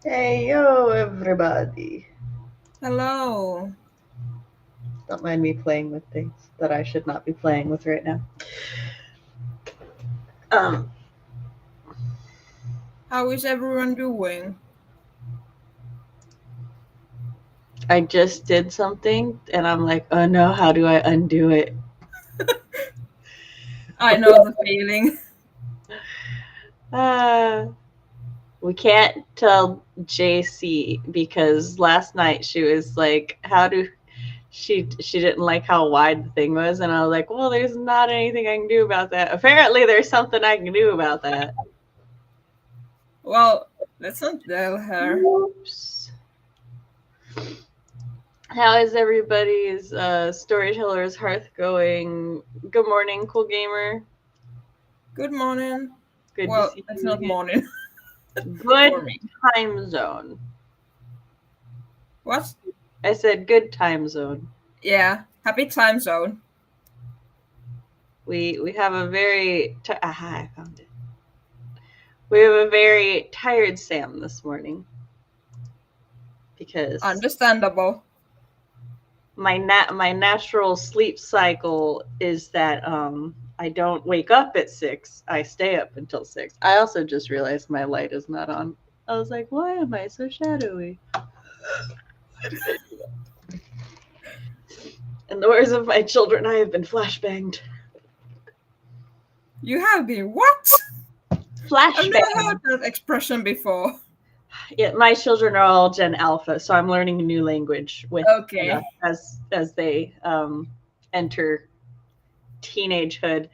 Hey, yo, everybody. Hello. Don't mind me playing with things that I should not be playing with right now. Um, How is everyone doing? I just did something and I'm like, oh no, how do I undo it? I know the feeling. Uh, we can't tell JC because last night she was like, how do she didn't like how wide the thing was, and I was like, well, there's not anything I can do about that. Apparently there's something I can do about that. Well, let's not tell her. Oops. How is everybody's Storytellers Hearth going? Good morning, cool gamer. Good morning. Good to Well, see it's you not again. morning for Good me. time zone. What? I said good time zone. Yeah, happy time zone. We have a very aha, I found it. We have a very tired Sam this morning because Understandable. my natural sleep cycle is that I don't wake up at 6. I stay up until 6. I also just realized my light is not on. I was like, why am I so shadowy? In the words of my children, I have been flashbanged. You have been what? I've never heard Flashbang. that expression before. Yeah, my children are all Gen Alpha, so I'm learning a new language with Okay. as they enter teenagehood.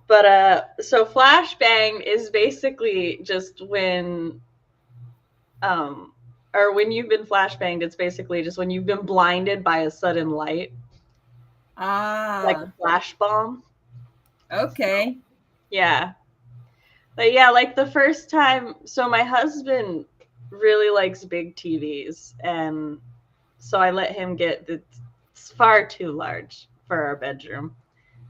But so flashbang is basically just when um or when you've been flashbanged, it's basically just when you've been blinded by a sudden light, like a Ah, flash bomb. okay. Yeah. But yeah, like the first time, so my husband really likes big TVs, and so I let him get it's far too large for our bedroom.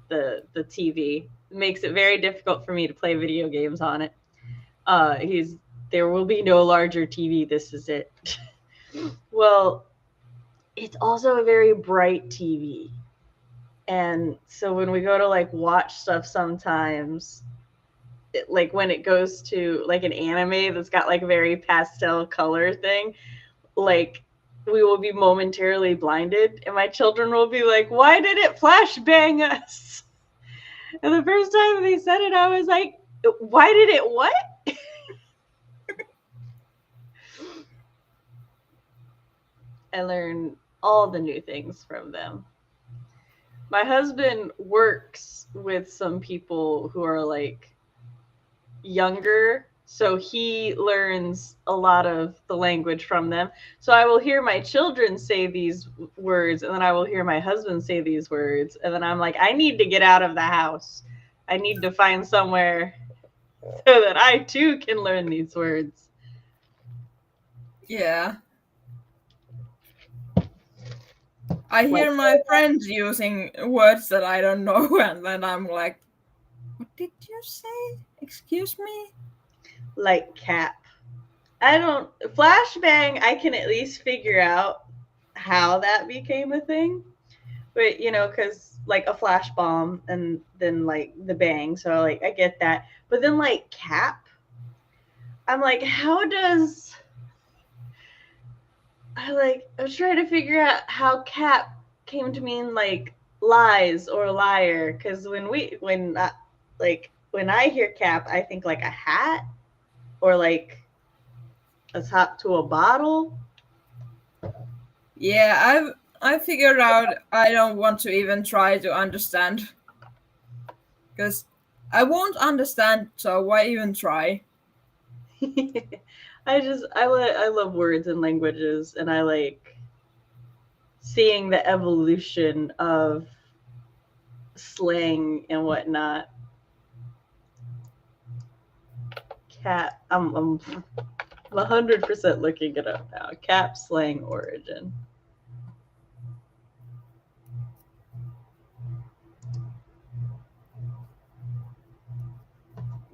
The TV it makes it very difficult for me to play video games on it. He's there will be no larger TV. This is it. Well, it's also a very bright TV. And so when we go to like watch stuff sometimes, like when it goes to like an anime that's got like a very pastel color thing, like we will be momentarily blinded and my children will be like, why did it flashbang us? And the first time they said it, I was like, why did it what? I learned all the new things from them. My husband works with some people who are like younger, so he learns a lot of the language from them. So I will hear my children say these words, and then I will hear my husband say these words, and then I'm like, I need to get out of the house. I need to find somewhere so that I too can learn these words. Yeah. I Like hear my friends using words that I don't know, and then I'm like, what did you say? Excuse me? like cap. I don't flashbang. I can at least figure out how that became a thing, but because like a flash bomb and then like the bang, so like I get that. But then like cap, I'm like, how does I was trying to figure out how cap came to mean like lies or liar, because when I hear cap, I think like a hat or like a top to a bottle. Yeah, I figured out I don't want to even try to understand because I won't understand, so why even try? I love words and languages, and I like seeing the evolution of slang and whatnot. Cat, I'm 100% looking it up now. Cap slang origin.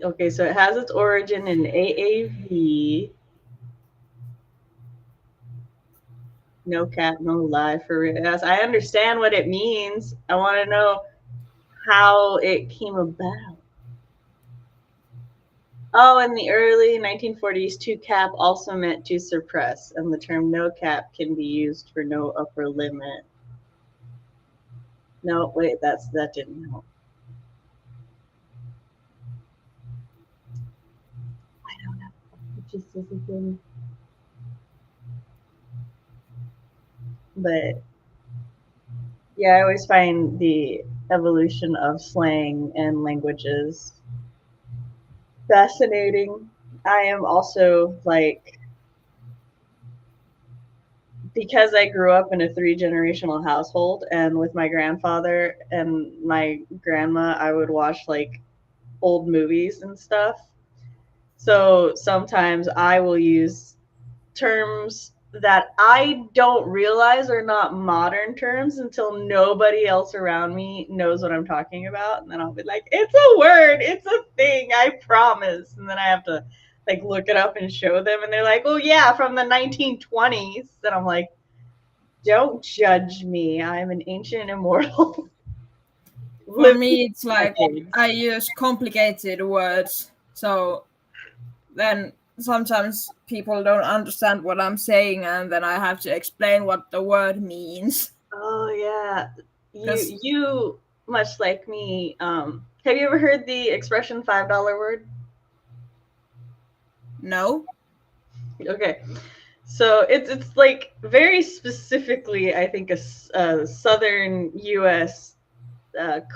Okay, so it has its origin in AAV, No cap, no lie, for real. Yes, I understand what it means. I want to know how it came about. Oh, in the early 1940s, to cap also meant to suppress, and the term no cap can be used for no upper limit. No, wait, that didn't help. I don't know. It just doesn't thing. But yeah, I always find the evolution of slang and languages fascinating. I am also like, because I grew up in a 3 generational household, and with my grandfather and my grandma, I would watch like old movies and stuff. So sometimes I will use terms that I don't realize are not modern terms until nobody else around me knows what I'm talking about. And then I'll be like, it's a word, it's a thing, I promise. And then I have to like look it up and show them. And they're like, oh, yeah, from the 1920s. And I'm like, don't judge me. I'm an ancient immortal. For me, it's like I use complicated words. So then sometimes people don't understand what I'm saying, and then I have to explain what the word means. Oh yeah, you much like me. Have you ever heard the expression $5 word? No. Okay, so it's like very specifically, I think, a southern U.S.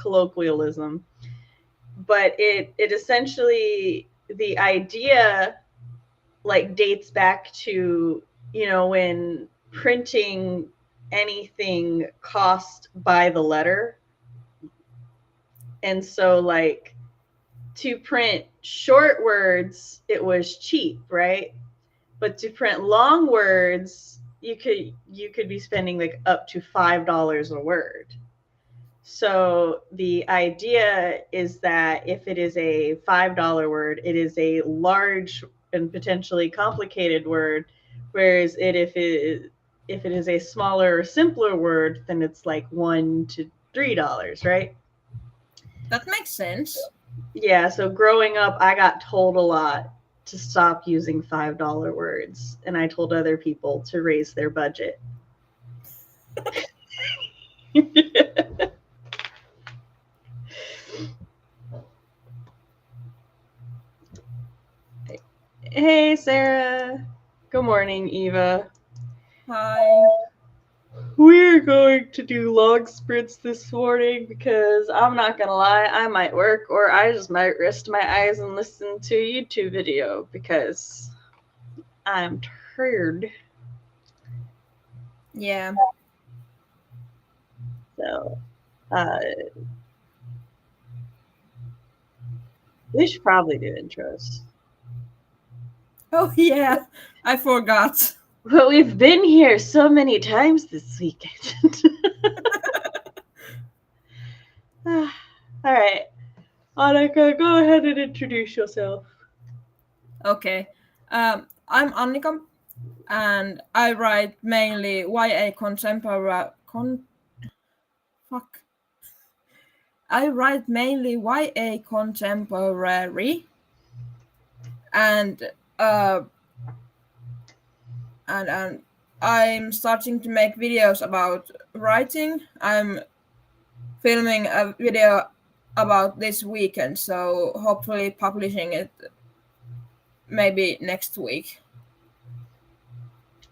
Colloquialism, but it essentially, the idea like dates back to, when printing anything cost by the letter. And so like to print short words it was cheap, right? But to print long words you could be spending like up to $5 a word. So the idea is that if it is a $5 word, it is a large and potentially complicated word, whereas if it is a smaller, simpler word, then it's like $1 to $3, right? That makes sense. Yeah, so growing up, I got told a lot to stop using $5 words, and I told other people to raise their budget. Hey, Sarah. Good morning, Eva. Hi. We're going to do log sprints this morning because I'm not gonna lie, I might work or I just might rest my eyes and listen to a YouTube video because I'm tired. Yeah. So, we should probably do intros. Oh yeah, I forgot. But we've been here so many times this weekend. All right. Annika, go ahead and introduce yourself. Okay. I'm Annika, and I write mainly YA contemporary. I write mainly YA contemporary, and I'm starting to make videos about writing. I'm filming a video about this weekend, so hopefully publishing it maybe next week.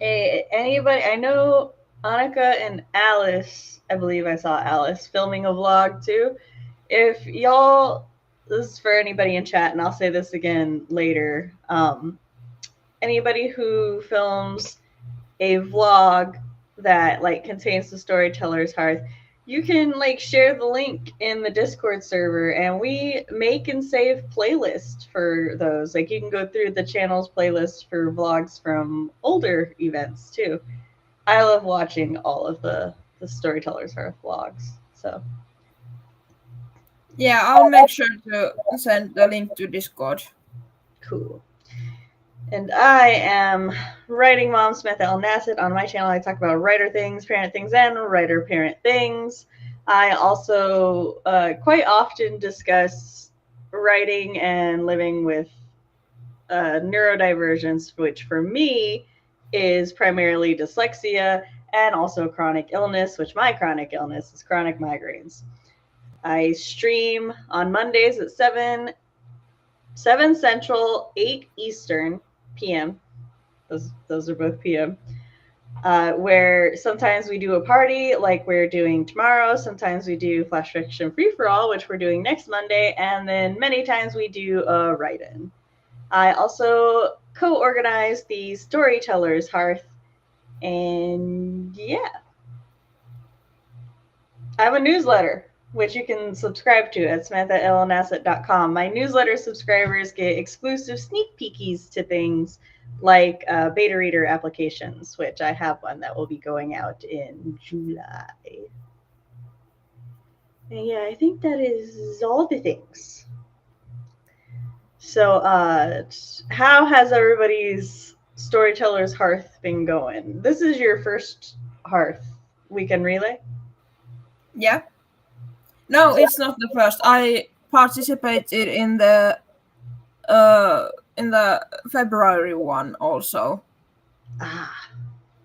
Hey, anybody? I know Annika and Alyce, I believe I saw Alyce filming a vlog too. If y'all, this is for anybody in chat, and I'll say this again later. Anybody who films a vlog that like contains the Storytellers Hearth, you can like share the link in the Discord server, and we make and save playlists for those. Like you can go through the channel's playlist for vlogs from older events too. I love watching all of the Storytellers Hearth vlogs. So yeah, I'll make sure to send the link to Discord. Cool. And I am writing mom Samantha L. Nassett. On my channel, I talk about writer things, parent things, and writer-parent things. I also quite often discuss writing and living with neurodivergence, which for me is primarily dyslexia and also chronic illness, which my chronic illness is chronic migraines. I stream on Mondays at 7 Central, 8 Eastern PM. Those are both PM. Where sometimes we do a party like we're doing tomorrow. Sometimes we do Flash Fiction Free for All, which we're doing next Monday. And then many times we do a write-in. I also co-organize the Storytellers Hearth. And yeah. I have a newsletter, which you can subscribe to at samanthallnassett.com. My newsletter subscribers get exclusive sneak peekies to things like beta reader applications, which I have one that will be going out in July. And yeah, I think that is all the things. So how has everybody's Storytellers Hearth been going? This is your first Hearth weekend relay? Yeah. No, it's not the first. I participated in the February one also. Ah.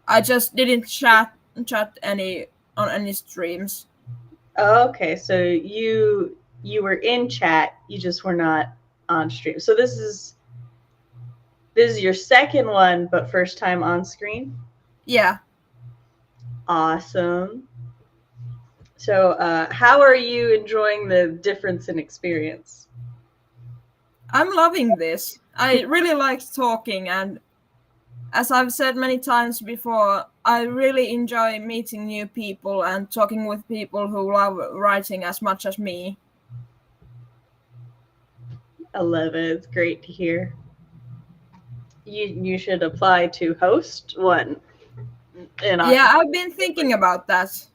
I just didn't chat any on any streams. Oh, okay, so you were in chat, you just were not on stream. So this is your second one, but first time on screen? Yeah. Awesome. So how are you enjoying the difference in experience? I'm loving this. I really like talking, and as I've said many times before, I really enjoy meeting new people and talking with people who love writing as much as me. I love it. It's great to hear. You should apply to host one. Yeah, I've been thinking about that.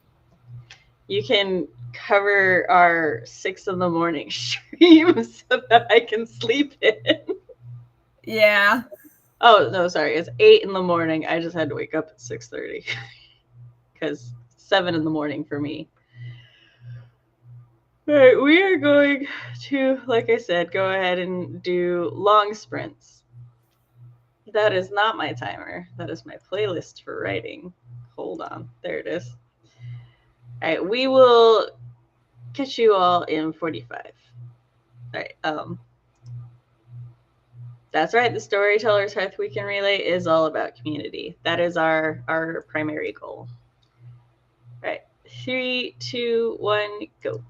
You can cover our 6 a.m. stream so that I can sleep in. Yeah. Oh, no, sorry. It's 8 a.m. I just had to wake up at 6:30 because 7 a.m. for me. All right, we are going to, like I said, go ahead and do long sprints. That is not my timer. That is my playlist for writing. Hold on. There it is. All right, we will catch you all in 45. All right. That's right. The Storytellers Hearth Weekend Relay is all about community. That is our primary goal. All right. 3, 2, 1, go.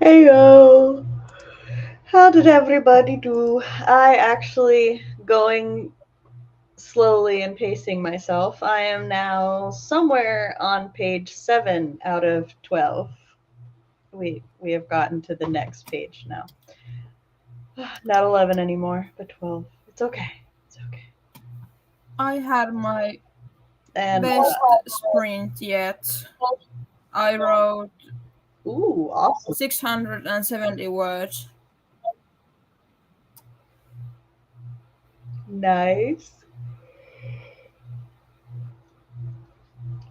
Heyo! How did everybody do? I actually going slowly and pacing myself. I am now somewhere on page 7 out of 12. We have gotten to the next page now. Not 11 anymore, but 12. It's okay. It's okay. I had my And best sprint yet. I wrote ooh, awesome. 670 words. Nice.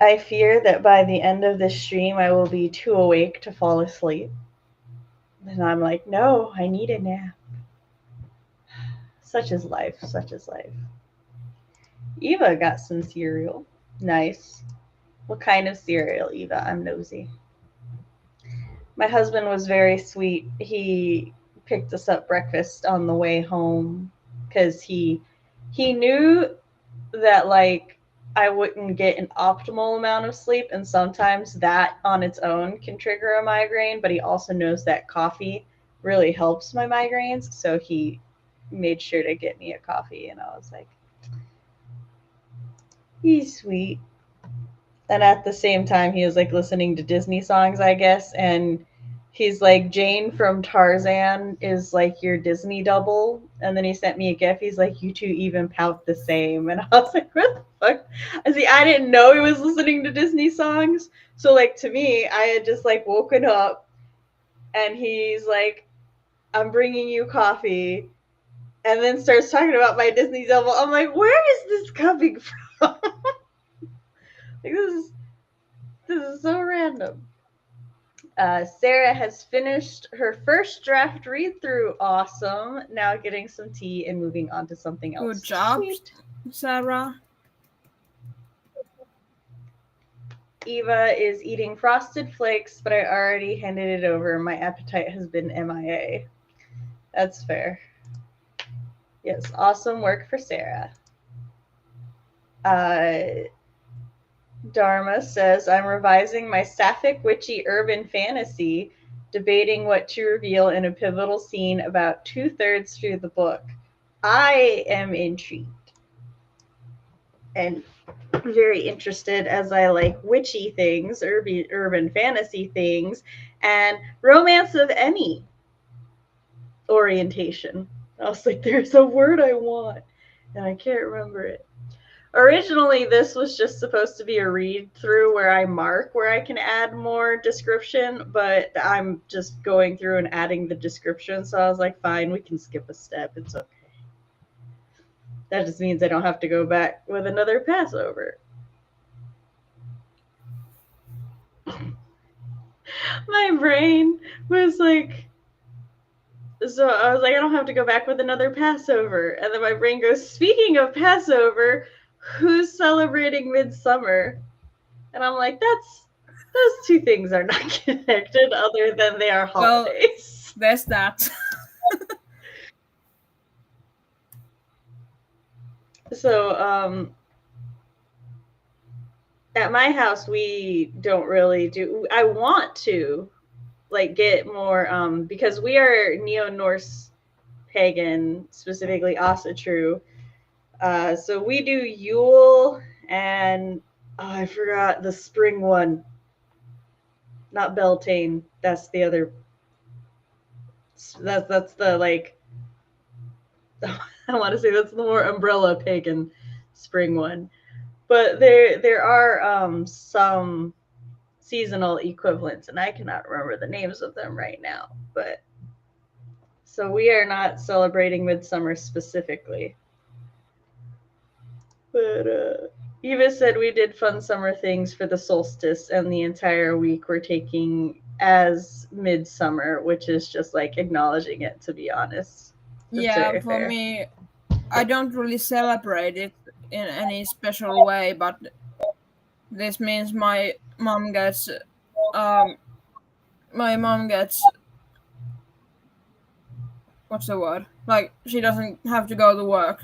I fear that by the end of this stream, I will be too awake to fall asleep. And I'm like, no, I need a nap. Such is life. Such is life. Eva got some cereal. Nice. What kind of cereal, Eva? I'm nosy. My husband was very sweet. He picked us up breakfast on the way home because he knew that like I wouldn't get an optimal amount of sleep, and sometimes that on its own can trigger a migraine, but he also knows that coffee really helps my migraines, so he made sure to get me a coffee, and I was like, he's sweet. And at the same time he was like listening to Disney songs, I guess, and he's like, Jane from Tarzan is like your Disney double. And then he sent me a gif. He's like, you two even pout the same. And I was like, what the fuck? I see, I didn't know he was listening to Disney songs. So like to me, I had just like woken up and he's like, I'm bringing you coffee. And then starts talking about my Disney double. I'm like, where is this coming from? Like, this is so random. Sarah has finished her first draft read through. Awesome. Now getting some tea and moving on to something else. Good job, Sweet. Sarah. Eva is eating Frosted Flakes, but I already handed it over. My appetite has been MIA. That's fair. Yes, awesome work for Sarah. Dharma says, I'm revising my sapphic witchy urban fantasy, debating what to reveal in a pivotal scene about 2/3 through the book. I am intrigued and very interested, as I like witchy things, urban fantasy things, and romance of any orientation. I was like, there's a word I want, and I can't remember it. Originally, this was just supposed to be a read through where I mark where I can add more description, but I'm just going through and adding the description. So I was like, fine, we can skip a step. It's okay. That just means I don't have to go back with another Passover. My brain was like, so I was like, I don't have to go back with another Passover. And then my brain goes, speaking of Passover, who's celebrating Midsummer? And I'm like, those two things are not connected other than they are holidays. Well, there's that. So, at my house, we don't really do, I want to like get more, because we are Neo-Norse pagan, specifically Asatru. So we do Yule and I forgot the spring one. Not Beltane. That's the other. That's the like. I want to say that's the more umbrella pagan spring one, but there are some seasonal equivalents, and I cannot remember the names of them right now. But so we are not celebrating Midsummer specifically. But Eva said we did fun summer things for the solstice, and the entire week we're taking as midsummer, which is just like acknowledging it, to be honest. That's yeah, for fair. Me, I don't really celebrate it in any special way, but this means my mom gets what's the word? Like, she doesn't have to go to work.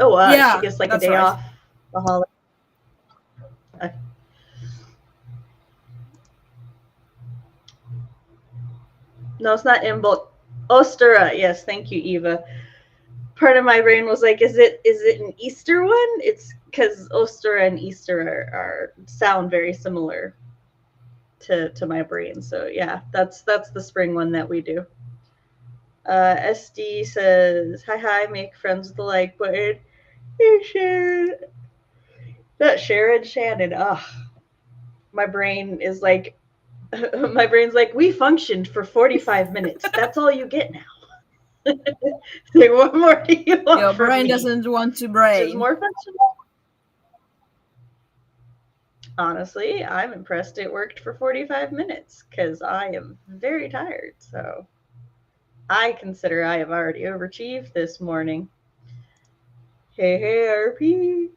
Oh, yeah, she gets like a day off, a holiday. No, it's not Imbolc. Ostera. Yes, thank you, Eva. Part of my brain was like, is it an Easter one? It's because Ostera and Easter are sound very similar to my brain. So yeah, that's the spring one that we do. SD says, hi, make friends with the like button. Hey, Sharon. That Sharon Shannon. Ugh. My brain is like, my brain's like, we functioned for 45 minutes. That's all you get now. Like, what more do you want? Your from brain me? doesn't want to brain. Just more functional. Honestly, I'm impressed it worked for 45 minutes because I am very tired. So I consider I have already overachieved this morning. Hey, RP.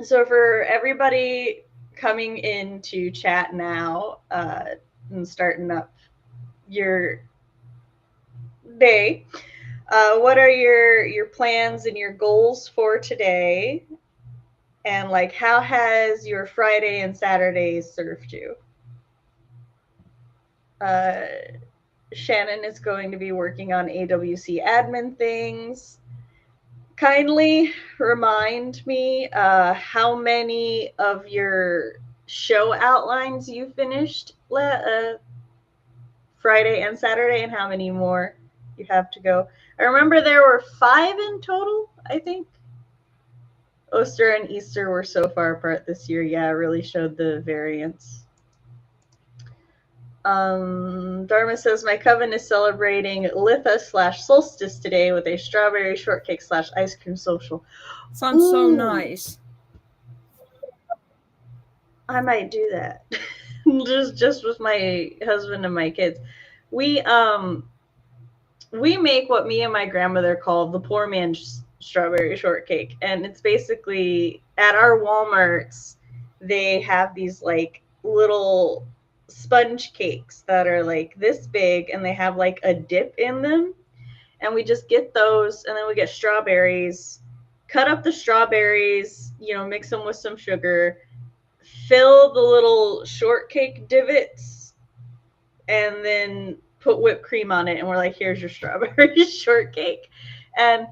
So for everybody coming into chat now and starting up your day, what are your plans and your goals for today? And like, how has your Friday and Saturdays served you? Shannon is going to be working on AWC admin things. Kindly remind me how many of your show outlines you finished Friday and Saturday, and how many more you have to go. I remember there were 5 in total, I think. Oster and Easter were so far apart this year. Yeah, it really showed the variance. Dharma says, my coven is celebrating Litha/Solstice today with a strawberry shortcake/ice cream social. Sounds so nice. I might do that. just with my husband and my kids. We make what me and my grandmother call the poor man's strawberry shortcake, and it's basically at our Walmarts they have these like little sponge cakes that are like this big, and they have like a dip in them, and we just get those, and then we get strawberries, cut up the strawberries, mix them with some sugar, fill the little shortcake divots, and then put whipped cream on it, and we're like, here's your strawberry shortcake. And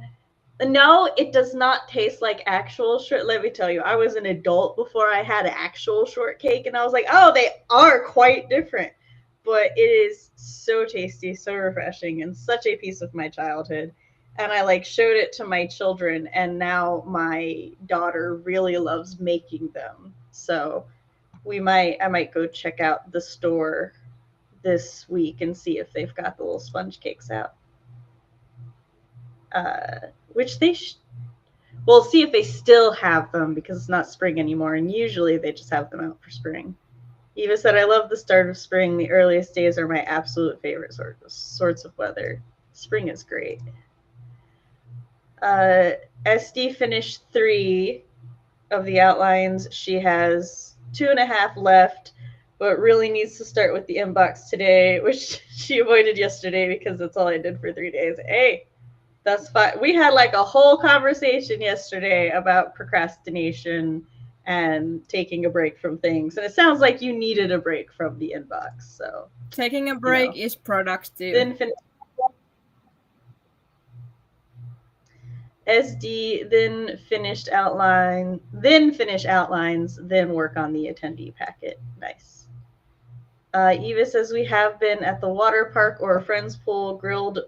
no, it does not taste like actual short. Let me tell you, I was an adult before I had actual shortcake, and I was like, oh, they are quite different. But it is so tasty, so refreshing, and such a piece of my childhood. And I like showed it to my children, and now my daughter really loves making them. So I might go check out the store this week and see if they've got the little sponge cakes out. Which we'll see if they still have them, because it's not spring anymore, and usually they just have them out for spring. Eva said, I love the start of spring. The earliest days are my absolute favorite sorts of weather. Spring is great. SD finished 3 of the outlines. She has 2.5 left, but really needs to start with the inbox today, which she avoided yesterday because that's all I did for 3 days. Hey, that's fine. We had like a whole conversation yesterday about procrastination and taking a break from things, and it sounds like you needed a break from the inbox. So taking a break is productive. SD, then finish outlines, then work on the attendee packet. Nice. Eva says, we have been at the water park or a friend's pool, grilled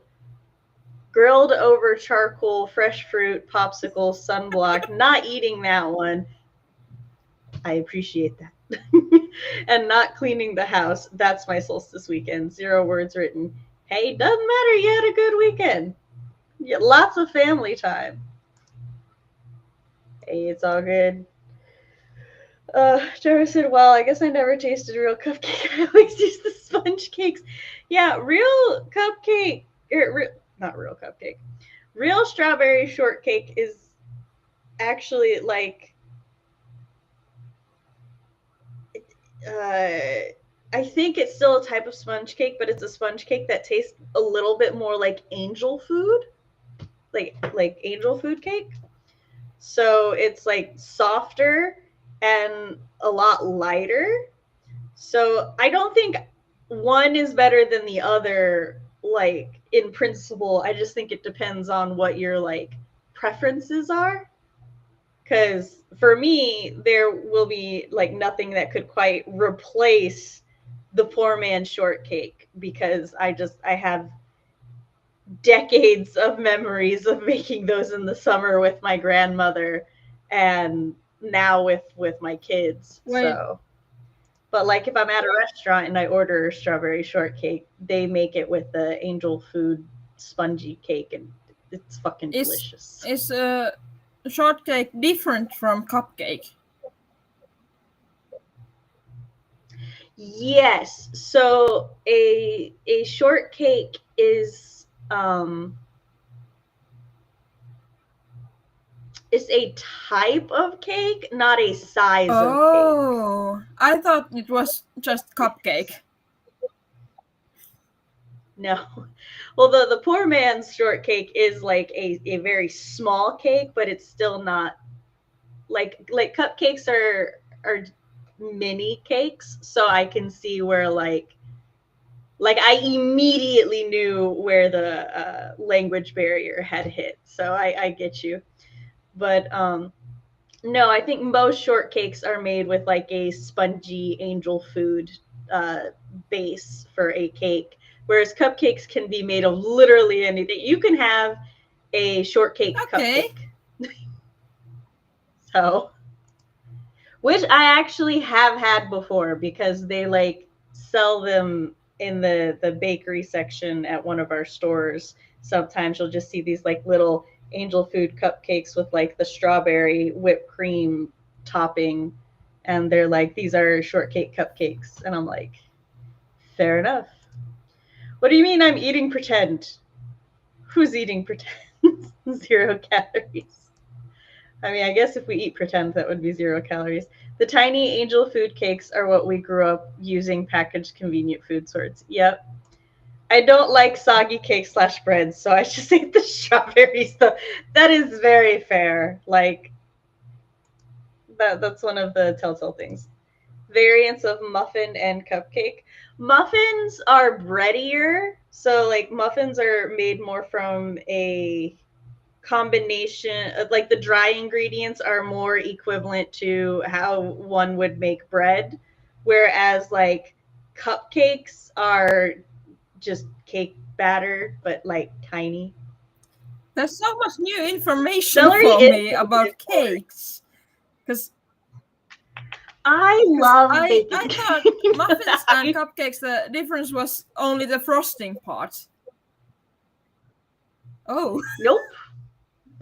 over charcoal, fresh fruit, popsicle, sunblock. Not eating that one. I appreciate that. And not cleaning the house. That's my solstice weekend. 0 words written. Hey, doesn't matter. You had a good weekend. Yeah, lots of family time. Hey, it's all good. Trevor said, well, I guess I never tasted a real cupcake. I always use the sponge cakes. Yeah, real cupcake, not real cupcake. Real strawberry shortcake is actually like, I think it's still a type of sponge cake, but it's a sponge cake that tastes a little bit more like angel food, like angel food cake. So it's like softer and a lot lighter. So I don't think one is better than the other, like in principle. I just think it depends on what your like preferences are. Because for me, there will be like nothing that could quite replace the poor man's shortcake, because I have decades of memories of making those in the summer with my grandmother, and now with my kids. Wait. So, but like if I'm at a restaurant and I order strawberry shortcake, they make it with the angel food spongy cake, and it's fucking delicious. Is shortcake different from cupcake? Yes. So a shortcake is a type of cake, not a size of cake. Oh, I thought it was just cupcake. No. Well, the poor man's shortcake is like a very small cake, but it's still not like cupcakes are mini cakes. So I can see where like I immediately knew where the language barrier had hit. So I get you. But no, I think most shortcakes are made with like a spongy angel food base for a cake, whereas cupcakes can be made of literally anything. You can have a shortcake cupcake. So, which I actually have had before, because they like sell them in the bakery section at one of our stores. Sometimes you'll just see these like little angel food cupcakes with like the strawberry whipped cream topping, and they're like, these are shortcake cupcakes, and I'm like, fair enough. What do you mean I'm eating pretend? Who's eating pretend? 0 calories. I mean, I guess if we eat pretend, that would be 0 calories. The tiny angel food cakes are what we grew up using, packaged convenient food sorts. Yep. I don't like soggy cake / breads, so I just ate the strawberries. So that is very fair. Like, that's one of the telltale things. Variants of muffin and cupcake. Muffins are breadier. So, like, muffins are made more from a combination of, like, the dry ingredients are more equivalent to how one would make bread. Whereas, like, cupcakes are just cake batter, but like tiny. There's so much new information for me about cakes. Because I love baking. I thought muffins and cupcakes, the difference was only the frosting part. Oh. Nope.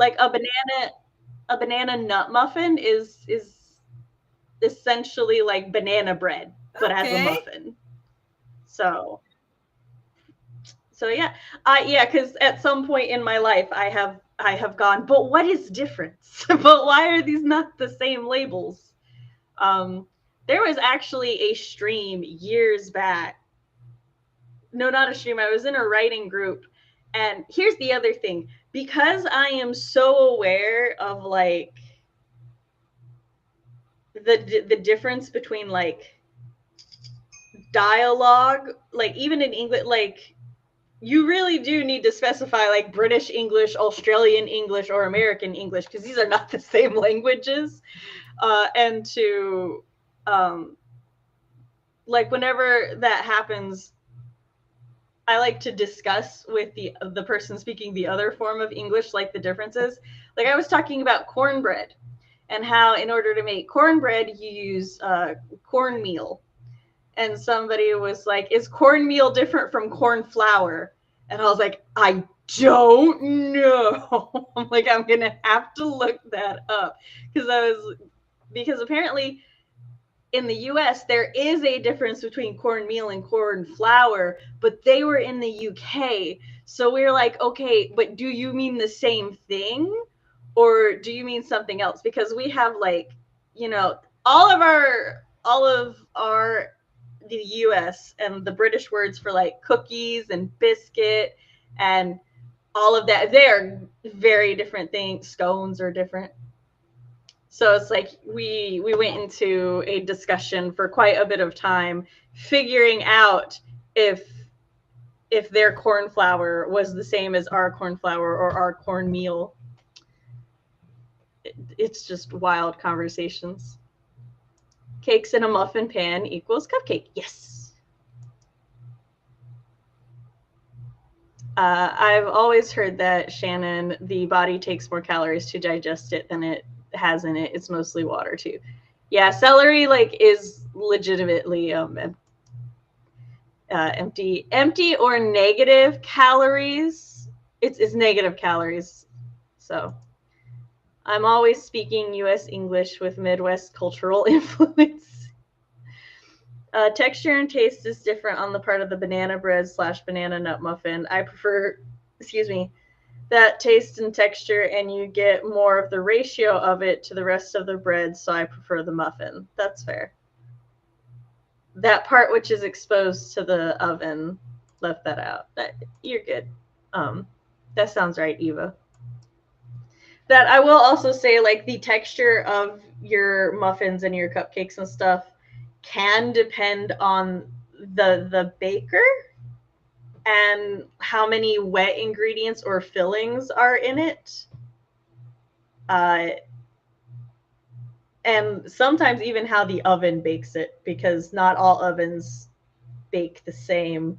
Like a banana nut muffin is essentially like banana bread, but as a muffin. So yeah, because at some point in my life I have gone, but what is difference? But why are these not the same labels? There was actually a stream years back. No, not a stream. I was in a writing group, and here's the other thing. Because I am so aware of like the difference between like dialogue, like even in English, like you really do need to specify like British English, Australian English, or American English, because these are not the same languages. And to like whenever that happens, I like to discuss with the person speaking the other form of English, like the differences. Like I was talking about cornbread, and how in order to make cornbread, you use cornmeal. And somebody was like, is cornmeal different from corn flour? And I was like, I don't know. I'm like, I'm going to have to look that up. Because apparently in the US, there is a difference between cornmeal and corn flour, but they were in the UK. So we were like, okay, but do you mean the same thing? Or do you mean something else? Because we have like, all of our the US and the British words for like cookies and biscuit and all of that, they're very different things. Scones are different. So it's like we went into a discussion for quite a bit of time figuring out if their corn flour was the same as our corn flour or our cornmeal. It's just wild conversations. Cakes in a muffin pan equals cupcake. Yes. I've always heard that, Shannon, the body takes more calories to digest it than it has in it. It's mostly water too. Yeah, celery is legitimately empty or negative calories. It's negative calories. So I'm always speaking U.S. English with Midwest cultural influence. Texture and taste is different on the part of the banana bread / banana nut muffin. I prefer, that taste and texture, and you get more of the ratio of it to the rest of the bread, so I prefer the muffin. That's fair. That part which is exposed to the oven, left that out. You're good. That sounds right, Eva. That I will also say, the texture of your muffins and your cupcakes and stuff can depend on the baker and how many wet ingredients or fillings are in it. And sometimes even how the oven bakes it, because not all ovens bake the same,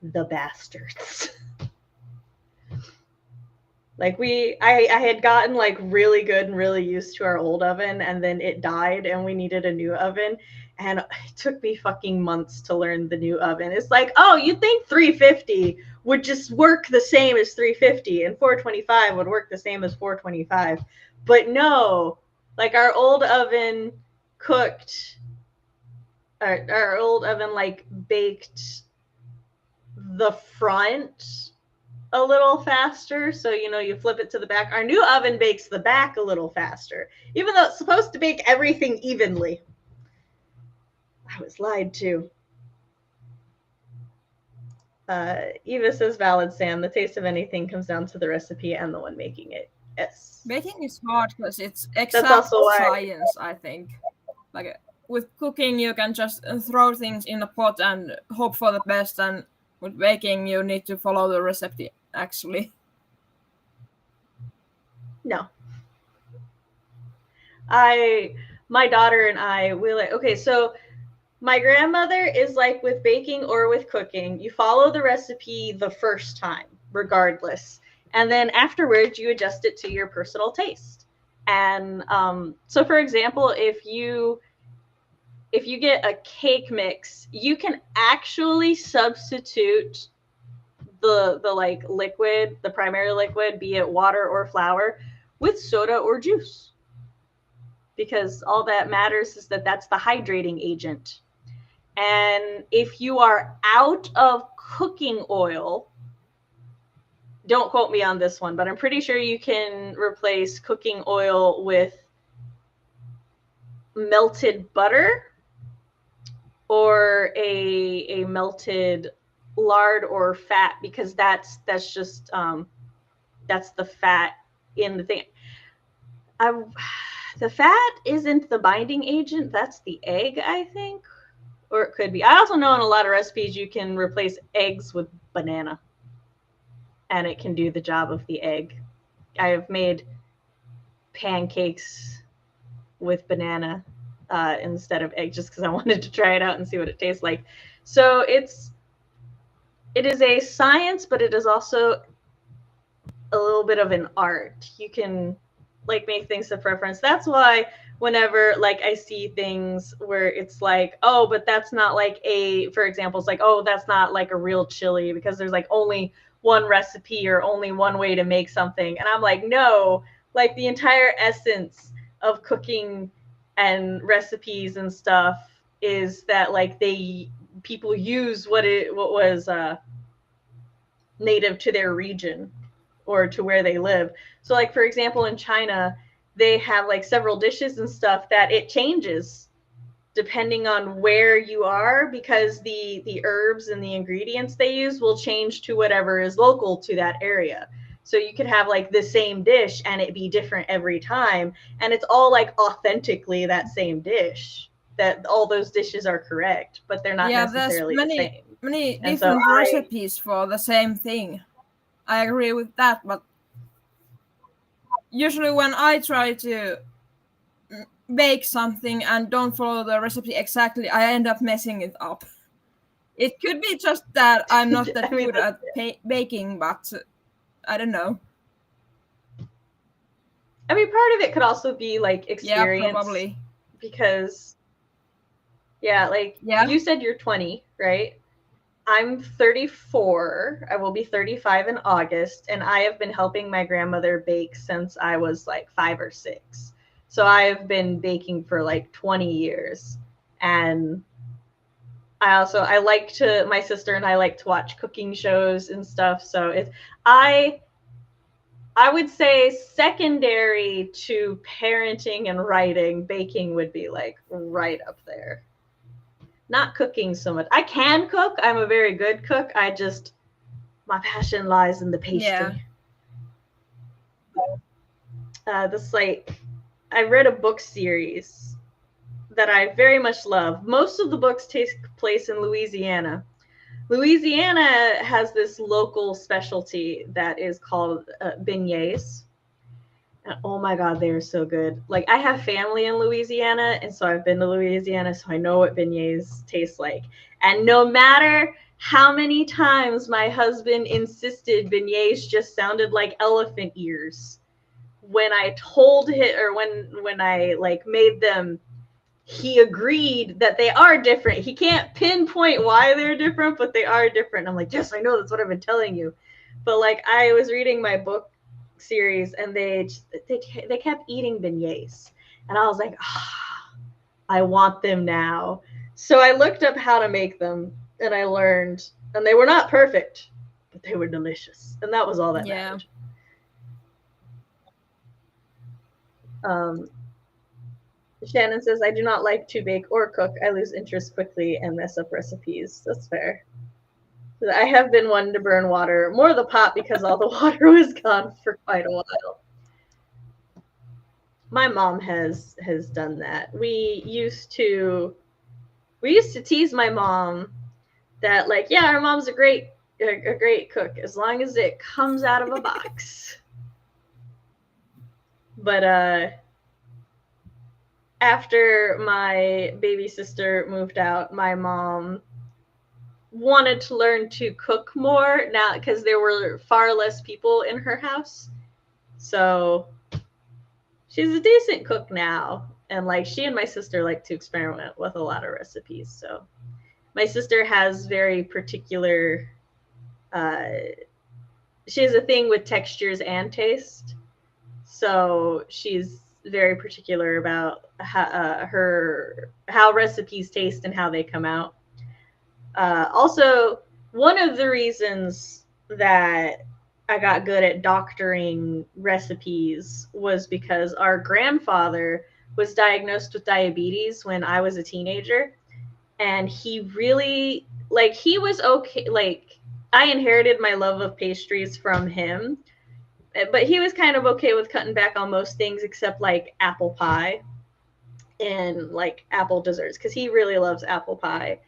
the bastards. I had gotten really good and really used to our old oven, and then it died and we needed a new oven, and it took me fucking months to learn the new oven. It's oh, you'd think 350 would just work the same as 350 and 425 would work the same as 425, but no. Our old oven cooked, our old oven baked the front a little faster, so you flip it to the back. Our new oven bakes the back a little faster, even though it's supposed to bake everything evenly. I was lied to. Eva says, valid, Sam. The taste of anything comes down to the recipe and the one making it. Yes. Baking is hard because it's exact science, I think. With cooking, you can just throw things in a pot and hope for the best, and with baking, you need to follow the recipe, actually. No. My daughter and I, okay, so my grandmother is with baking or with cooking, you follow the recipe the first time, regardless. And then afterwards, you adjust it to your personal taste. And so, for example, if you get a cake mix, you can actually substitute the liquid, the primary liquid, be it water or flour, with soda or juice. Because all that matters is that that's the hydrating agent. And if you are out of cooking oil, don't quote me on this one, but I'm pretty sure you can replace cooking oil with melted butter or a melted lard or fat, because that's just that's the fat in the thing. The fat isn't the binding agent, that's the egg, I think, or it could be. I also know in a lot of recipes you can replace eggs with banana, and it can do the job of the egg. I have made pancakes with banana instead of egg, just because I wanted to try it out and see what it tastes like. So it is a science, but it is also a little bit of an art. You can make things of preference. That's why whenever I see things where it's oh, but that's not for example, it's oh, that's not a real chili because there's only one recipe or only one way to make something. And I'm no, the entire essence of cooking and recipes and stuff is that people use what was native to their region or to where they live. So for example, in China, they have several dishes and stuff that it changes depending on where you are, because the herbs and the ingredients they use will change to whatever is local to that area. So you could have the same dish and it be different every time, and it's all authentically that same dish, that all those dishes are correct, but they're not necessarily the same. many And so different recipes for the same thing. I agree with that, but usually when I try to bake something and don't follow the recipe exactly, I end up messing it up. It could be just that I'm not that good at baking, but I don't know. I mean, part of it could also be like experience. Yeah, probably. Because, you said you're 20, right? I'm 34. I will be 35 in August, and I have been helping my grandmother bake since I was like 5 or 6. So I've been baking for like 20 years. And my sister and I like to watch cooking shows and stuff. So I would say secondary to parenting and writing, baking would be like right up there. Not cooking so much. I can cook. I'm a very good cook. My passion lies in the pastry. I read a book series that I very much love. Most of the books take place in Louisiana. Louisiana has this local specialty that is called beignets. And oh my God, they are so good. Like, I have family in Louisiana, and so I've been to Louisiana, so I know what beignets taste like. And no matter how many times my husband insisted beignets just sounded like elephant ears, when I told him, or when I like made them, he agreed that they are different. He can't pinpoint why they're different, but they are different. I'm like, yes, I know, that's what I've been telling you. But like, I was reading my book series, and they kept eating beignets, and I was like, I want them now. So I looked up how to make them, and I learned, and they were not perfect, but they were delicious, and that was all that mattered. Shannon says, I do not like to bake or cook. I lose interest quickly and mess up recipes. That's fair. I have been one to burn water, more the pot, because all the water was gone for quite a while. My mom has done that. We used to tease my mom that, like, yeah, our mom's a great cook as long as it comes out of a box. But after my baby sister moved out, my mom wanted to learn to cook more now, because there were far less people in her house. So she's a decent cook now, and like, she and my sister like to experiment with a lot of recipes. So my sister has very particular she has a thing with textures and taste. So she's very particular about how recipes taste and how they come out. Also, one of the reasons that I got good at doctoring recipes was because our grandfather was diagnosed with diabetes when I was a teenager. And he really, like, he was okay. Like, I inherited my love of pastries from him, but he was kind of okay with cutting back on most things except like apple pie and like apple desserts, because he really loves apple pie.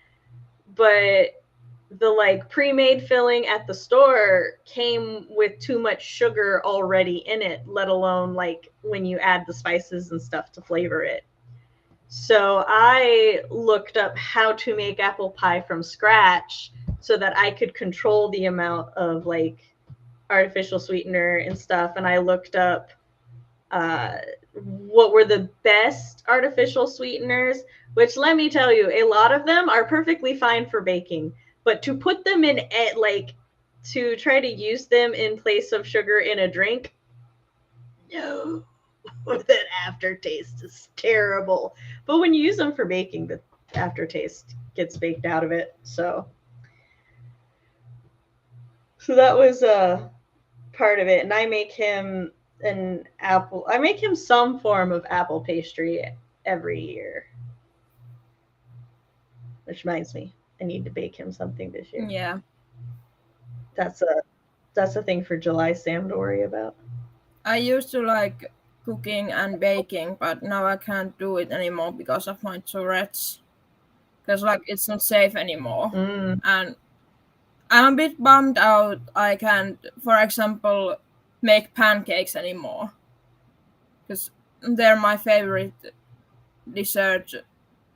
But the like pre-made filling at the store came with too much sugar already in it, let alone like when you add the spices and stuff to flavor it. So I looked up how to make apple pie from scratch so that I could control the amount of like artificial sweetener and stuff. And I looked up what were the best artificial sweeteners, which, let me tell you, a lot of them are perfectly fine for baking. But to put them in, like, to try to use them in place of sugar in a drink, no. That aftertaste is terrible. But when you use them for baking, the aftertaste gets baked out of it. So that was part of it. And I make him some form of apple pastry every year. Which reminds me, I need to bake him something this year. Yeah. That's a thing for July Sam to worry about. I used to like cooking and baking, but now I can't do it anymore because of my Tourette's. Because like, it's not safe anymore. And I'm a bit bummed out I can't, for example, make pancakes anymore. Because they're my favorite dessert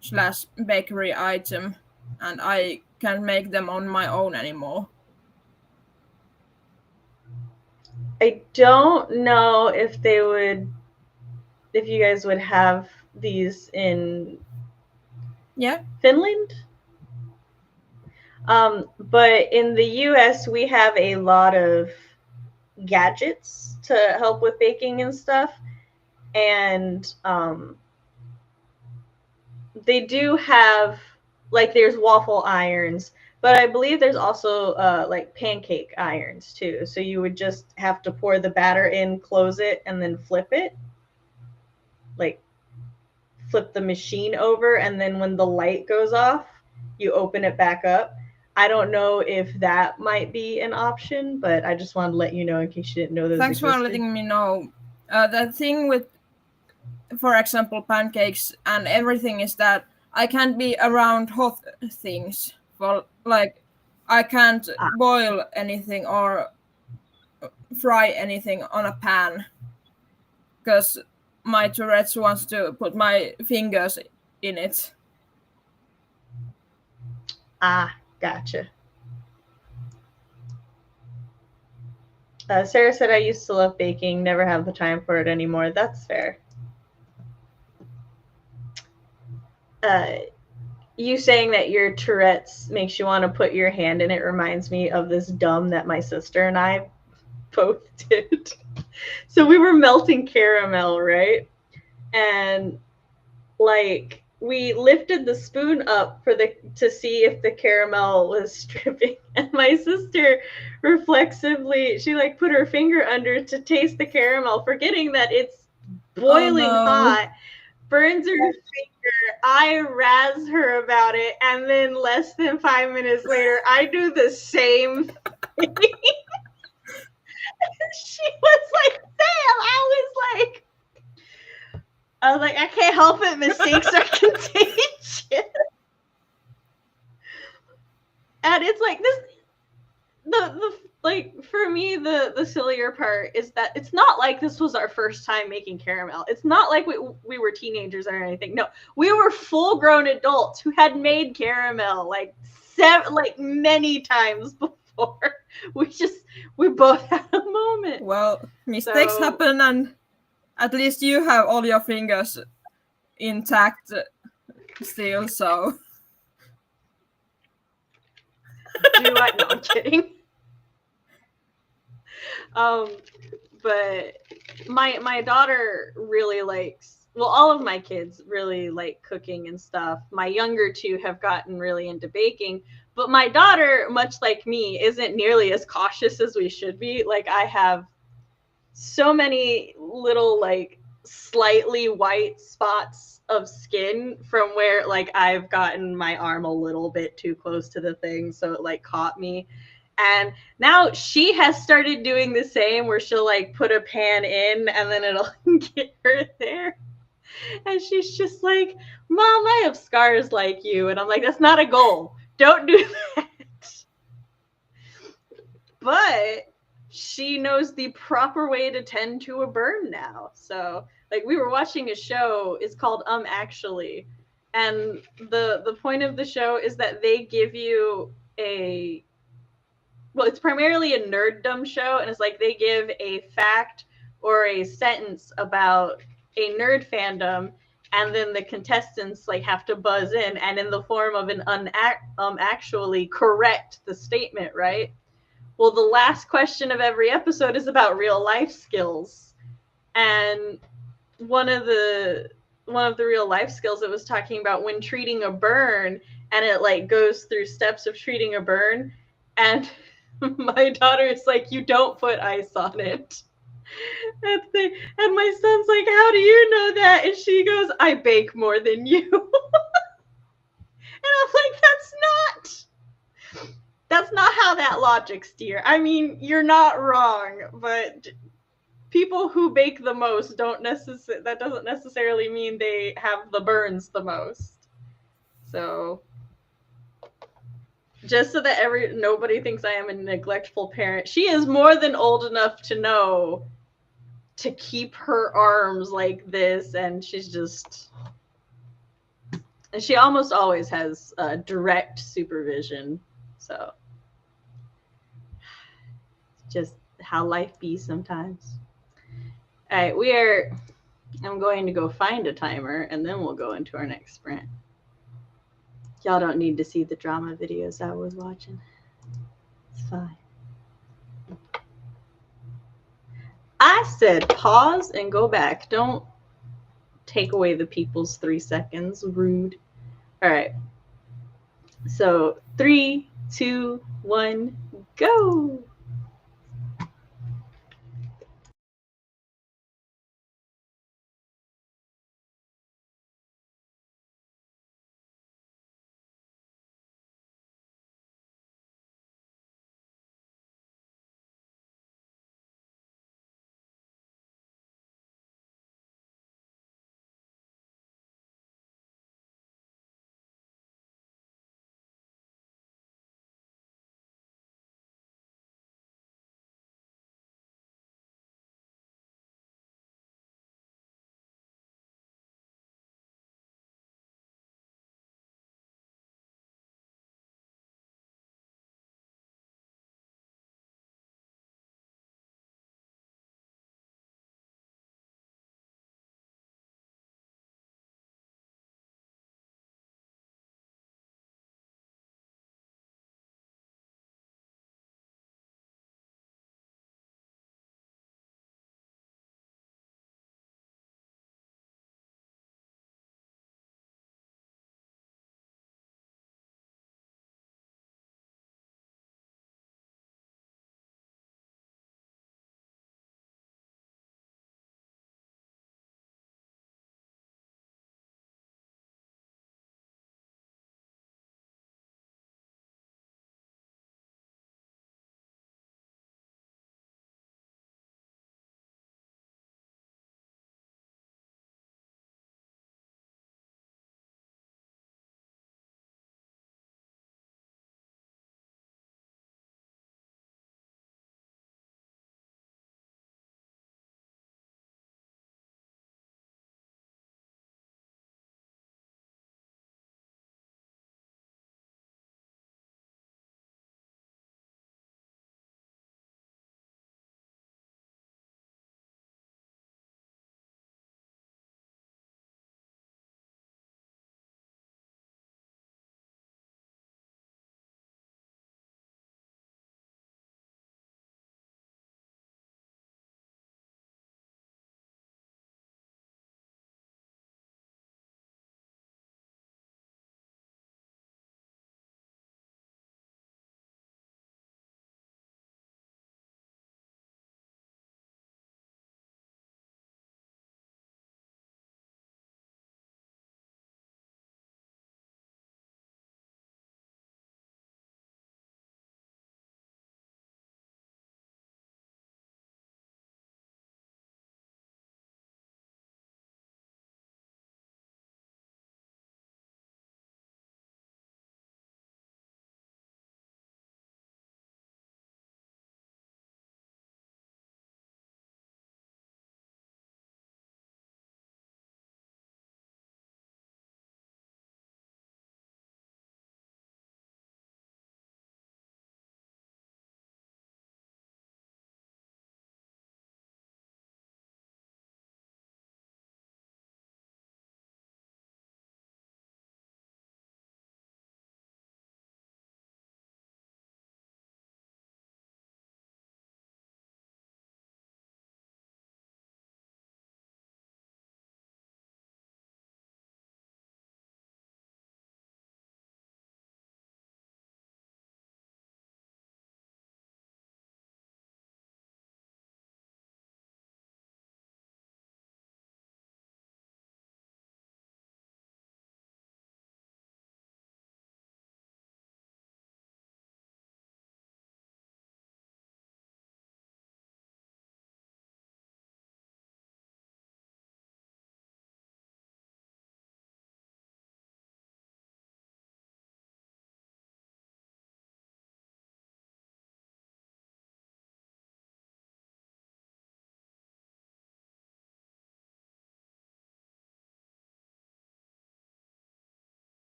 slash bakery item, and I can't make them on my own anymore. I don't know if you guys would have these in Finland. But in the US, we have a lot of gadgets to help with baking and stuff. And they do have, like, there's waffle irons, but I believe there's also like pancake irons too. So you would just have to pour the batter in, close it, and then flip it. Like, flip the machine over, and then when the light goes off, you open it back up. I don't know if that might be an option, but I just wanted to let you know in case you didn't know those Thanks existed. for letting me know. The thing with, for example, pancakes and everything is that I can't be around hot things. For, like, I can't boil anything or fry anything on a pan because my Tourette's wants to put my fingers in it. Gotcha. Sarah said, I used to love baking, never have the time for it anymore. That's fair. You saying that your Tourette's makes you want to put your hand in it reminds me of this dumb that my sister and I both did. So we were melting caramel, right? And like, we lifted the spoon up to see if the caramel was dripping, and my sister reflexively, she like put her finger under to taste the caramel, forgetting that it's boiling hot, burns her finger. I razz her about it, and then less than 5 minutes later, I do the same thing. She was like, Sam, I was like, I can't help it. Mistakes are contagious. And it's like this, like, for me, the sillier part is that it's not like this was our first time making caramel. It's not like we were teenagers or anything. No, we were full-grown adults who had made caramel like many times before. We both had a moment. Well, mistakes happen, and at least you have all your fingers intact still, so. Do I? No, I'm kidding. But my daughter really likes, well, all of my kids really like cooking and stuff. My younger two have gotten really into baking, but my daughter, much like me, isn't nearly as cautious as we should be. Like, I have so many little, like, slightly white spots of skin from where, like, I've gotten my arm a little bit too close to the thing, so it, like, caught me. And now she has started doing the same, where she'll, like, put a pan in and then it'll get her there. And she's just like, Mom, I have scars like you. And I'm like, that's not a goal. Don't do that. But she knows the proper way to tend to a burn now. So, like, we were watching a show, it's called Actually. And the point of the show is that they give you well, it's primarily a nerddom show, and it's like they give a fact or a sentence about a nerd fandom, and then the contestants, like, have to buzz in, and in the form of an actually correct the statement, right? Well, the last question of every episode is about real life skills. And one of the real life skills it was talking about when treating a burn, and it, like, goes through steps of treating a burn, and my daughter is like, you don't put ice on it. And my son's like, how do you know that? And she goes, I bake more than you. And I'm like, that's not how that logic steer. I mean, you're not wrong, but people who bake the most that doesn't necessarily mean they have the burns the most. So just so that nobody thinks I am a neglectful parent. She is more than old enough to know to keep her arms like this, and she's just, and she almost always has direct supervision. So just how life be sometimes. All right, I'm going to go find a timer, and then we'll go into our next sprint. Y'all don't need to see the drama videos I was watching. It's fine. I said pause and go back. Don't take away the people's 3 seconds. Rude. All right. So 3, 2, 1, go.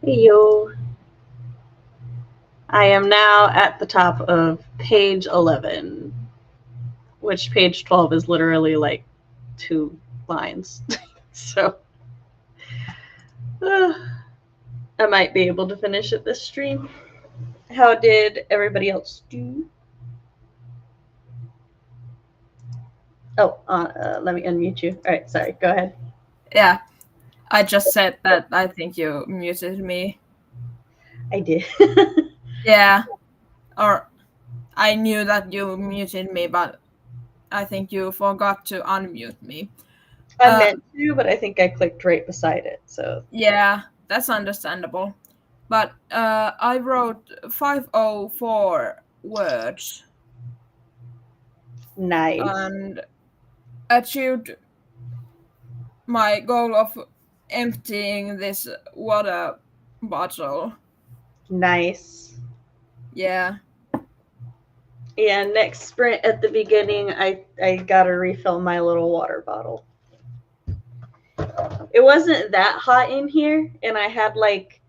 Yo. I am now at the top of page 11, which page 12 is literally like 2 lines. So I might be able to finish it this stream. How did everybody else do? Oh, let me unmute you. All right, sorry, go ahead. Yeah, I just said that I think you muted me. I did. Yeah, or I knew that you muted me, but I think you forgot to unmute me. I meant to, but I think I clicked right beside it. So yeah, that's understandable. But I wrote 504 words. Nice. And achieved my goal of emptying this water bottle. Nice. Yeah. Yeah, next sprint at the beginning, I gotta refill my little water bottle. It wasn't that hot in here, and I had like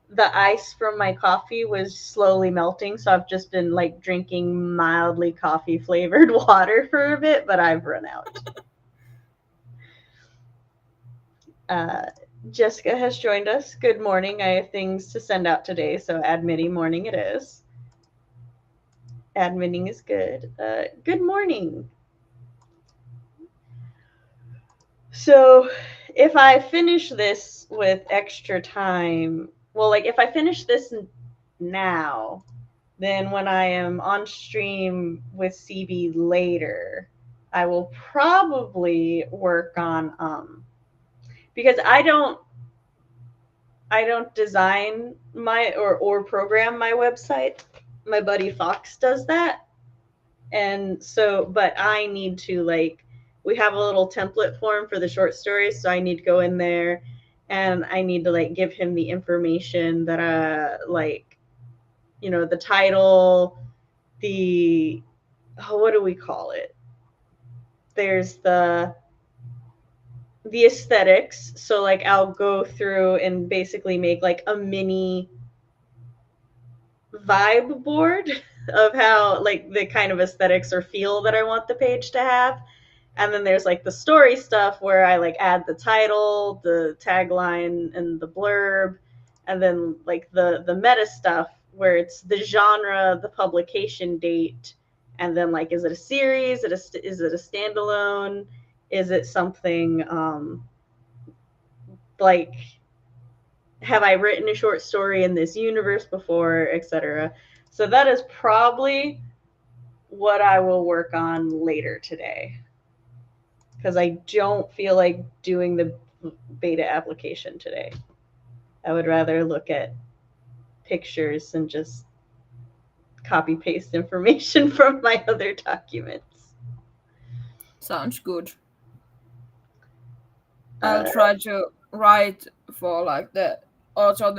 the ice from my coffee was slowly melting, so I've just been like drinking mildly coffee flavored water for a bit, but I've run out. Jessica has joined us. Good morning. I have things to send out today, so admitting morning it is. Admitting is good. Good morning. So if I finish this with extra time, well, like if I finish this now, then when I am on stream with CB later, I will probably work on because I don't design my or program my website. My buddy Fox does that. And so, but I need to like, we have a little template form for the short stories, so I need to go in there and I need to like give him the information that like, you know, the title, the what do we call it? There's the aesthetics. So like I'll go through and basically make like a mini vibe board of how like the kind of aesthetics or feel that I want the page to have. And then there's like the story stuff where I like add the title, the tagline, and the blurb, and then like the meta stuff where it's the genre, the publication date, and then like is it a series? Is it a standalone? Is it something like have I written a short story in this universe before, etc. So that is probably what I will work on later today, because I don't feel like doing the beta application today. I would rather look at pictures and just copy paste information from my other documents. Sounds good. I'll try to write for like the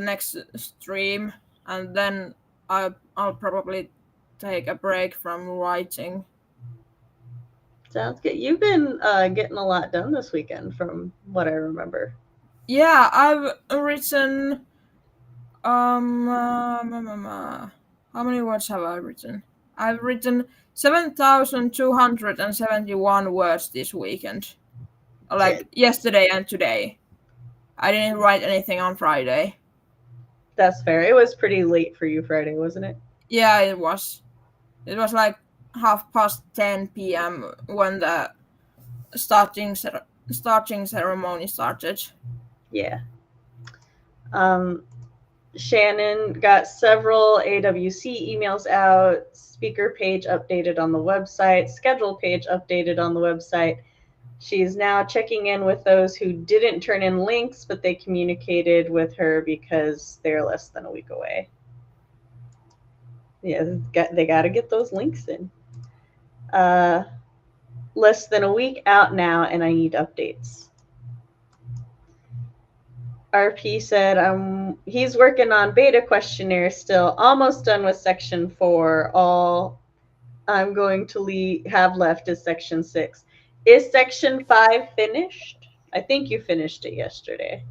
next stream, and then I'll probably take a break from writing. Sounds good. You've been getting a lot done this weekend from what I remember. Yeah, I've written how many words have I written? I've written 7,271 words this weekend. Like yesterday and today. I didn't write anything on Friday. That's fair. It was pretty late for you Friday, wasn't it? Yeah, it was. It was like 10:30 p.m. when the starting ceremony started. Yeah. Shannon got several AWC emails out, speaker page updated on the website, schedule page updated on the website. She's now checking in with those who didn't turn in links, but they communicated with her because they're less than a week away. Yeah, they got to get those links in. Less than a week out now, and I need updates. RP said he's working on beta questionnaire still, almost done with section 4. All I'm going to have left is section 6. Is section 5 finished? I think you finished it yesterday.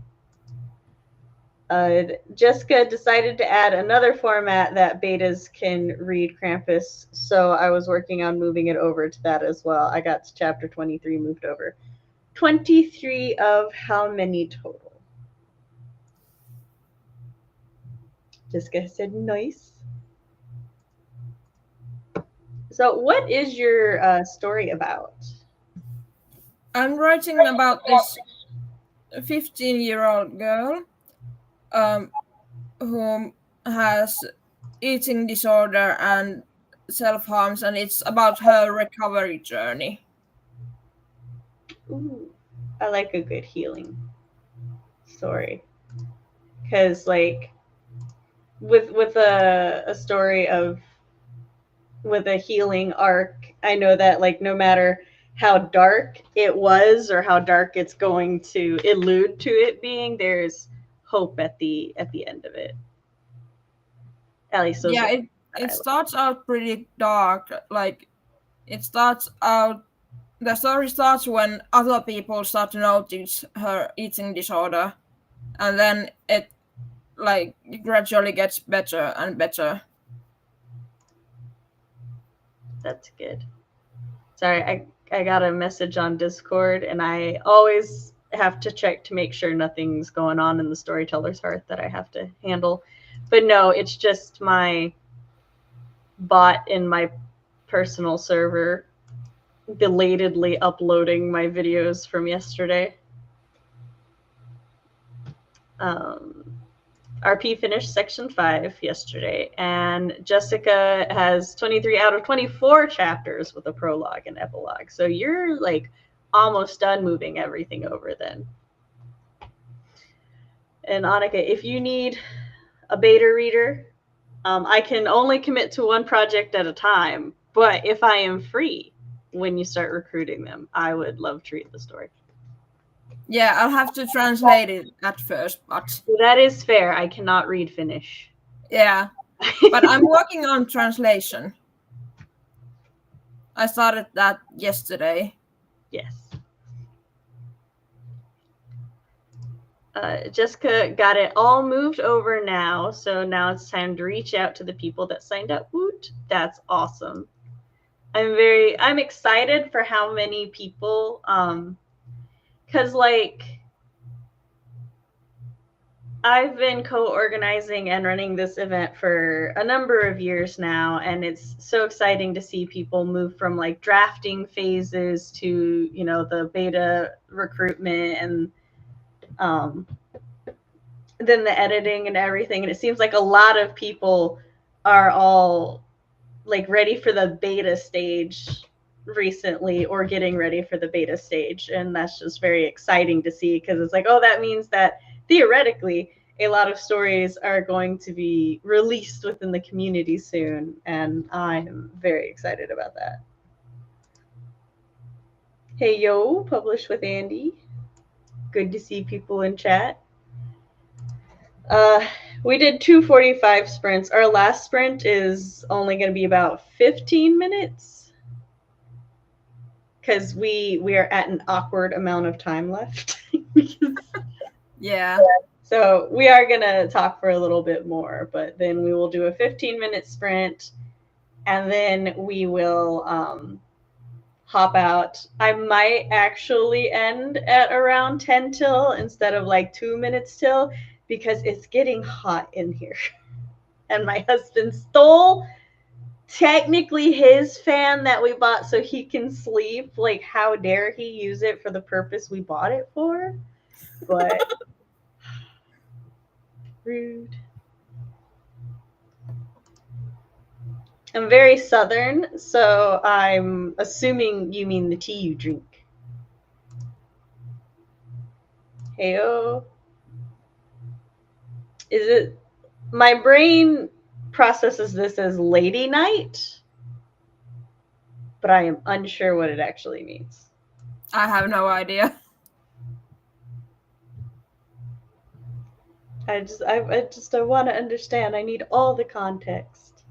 Jessica decided to add another format that betas can read Krampus, so I was working on moving it over to that as well. I got to chapter 23 moved over. 23 of how many total? Jessica said nice. So what is your story about? I'm writing about this 15-year-old girl who has eating disorder and self-harms, and it's about her recovery journey. Ooh, I like a good healing story. Because like with a story of with a healing arc, I know that like no matter how dark it was or how dark it's going to allude to it being, there's hope at the end of it. At least those it starts out pretty dark. Like it starts out the story starts when other people start to notice her eating disorder, and then it like gradually gets better and better. That's good. Sorry, I got a message on Discord, and I always have to check to make sure nothing's going on in the Storytellers Hearth that I have to handle. But no, it's just my bot in my personal server belatedly uploading my videos from yesterday. RP finished section 5 yesterday, and Jessica has 23 out of 24 chapters with a prologue and epilogue. So you're like almost done moving everything over then. And Annika, if you need a beta reader, I can only commit to one project at a time, but if I am free when you start recruiting them, I would love to read the story. Yeah, I'll have to translate it at first, but that is fair. I cannot read Finnish. Yeah, but I'm working on translation. I started that yesterday. Yes. Jessica got it all moved over now, so now it's time to reach out to the people that signed up. Woot! That's awesome. I'm excited for how many people, because like I've been co-organizing and running this event for a number of years now, and it's so exciting to see people move from like drafting phases to, you know, the beta recruitment and then the editing and everything. And it seems like a lot of people are all like ready for the beta stage recently or getting ready for the beta stage. And that's just very exciting to see, because it's like, oh, that means that theoretically a lot of stories are going to be released within the community soon. And I'm very excited about that. Hey, yo, publish with Andy. Good to see people in chat. We did 2:45 sprints. Our last sprint is only going to be about 15 minutes because we are at an awkward amount of time left. Yeah. So we are going to talk for a little bit more, but then we will do a 15-minute sprint, and then we will hop out. I might actually end at around 10 till instead of like 2 minutes till, because it's getting hot in here. And my husband stole technically his fan that we bought so he can sleep. Like, how dare he use it for the purpose we bought it for? But rude. I'm very southern, so I'm assuming you mean the tea you drink. Heyo. Is it... My brain processes this as lady night, but I am unsure what it actually means. I have no idea. I want to understand. I need all the context.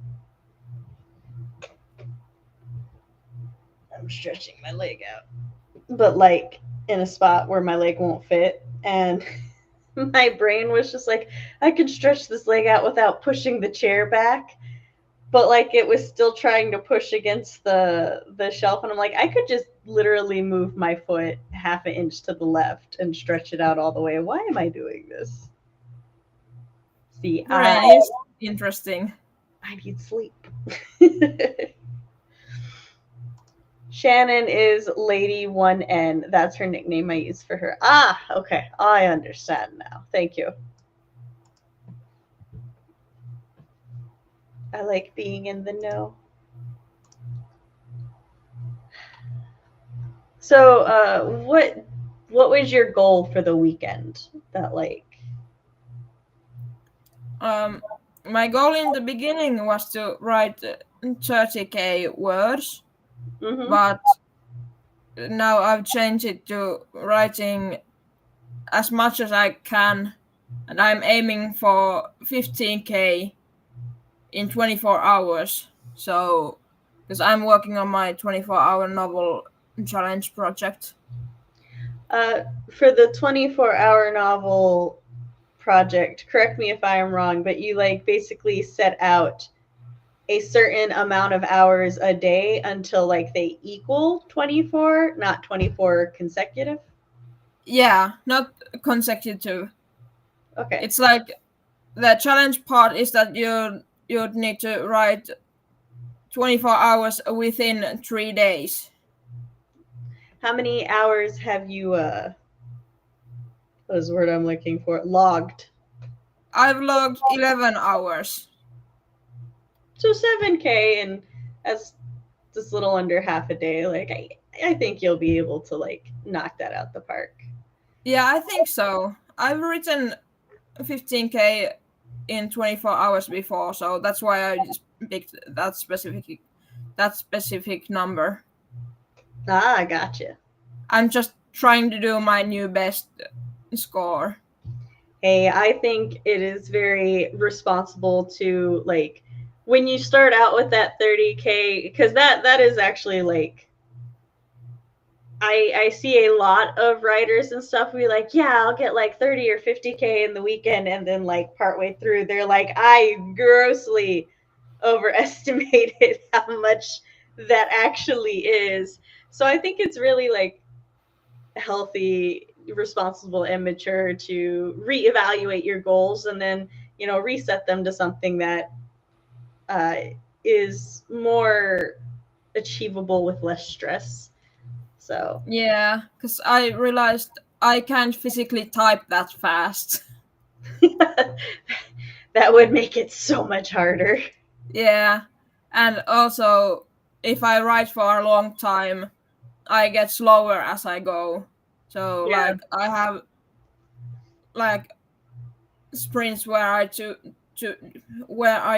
I'm stretching my leg out, but like in a spot where my leg won't fit, and my brain was just like, I could stretch this leg out without pushing the chair back. But like it was still trying to push against the shelf, and I'm like, I could just literally move my foot half an inch to the left and stretch it out all the way. Why am I doing this? See, Brain is interesting. I need sleep. Shannon is Lady 1N. That's her nickname I use for her. Ah, okay. I understand now. Thank you. I like being in the know. So, what was your goal for the weekend? That like, my goal in the beginning was to write 30k words, but now I've changed it to writing as much as I can, and I'm aiming for 15k in 24 hours. So, because I'm working on my 24-hour novel challenge project. For the 24-hour novel project, correct me if I am wrong, but you like basically set out a certain amount of hours a day until like they equal 24, not 24 consecutive? Yeah, not consecutive. Okay. It's like the challenge part is that you'd need to write 24 hours within 3 days. How many hours have you what is the word I'm looking for? Logged. I've logged 11 hours. So 7K, and that's just a little under half a day. Like I think you'll be able to like knock that out the park. Yeah, I think so. I've written 15k in 24 hours before, so that's why I just picked that specific number. Ah, gotcha. I'm just trying to do my new best score. Hey, I think it is very responsible to like when you start out with that 30K, because that is actually like I see a lot of writers and stuff be like, yeah, I'll get like 30 or 50K in the weekend, and then like partway through they're like, I grossly overestimated how much that actually is. So I think it's really like healthy, responsible, and mature to reevaluate your goals and then, you know, reset them to something that is more achievable with less stress. So Yeah, because I realized I can't physically type that fast. that would make it so much harder. Yeah, and also if I write for a long time, I get slower as I go. So Yeah. like I have like sprints where I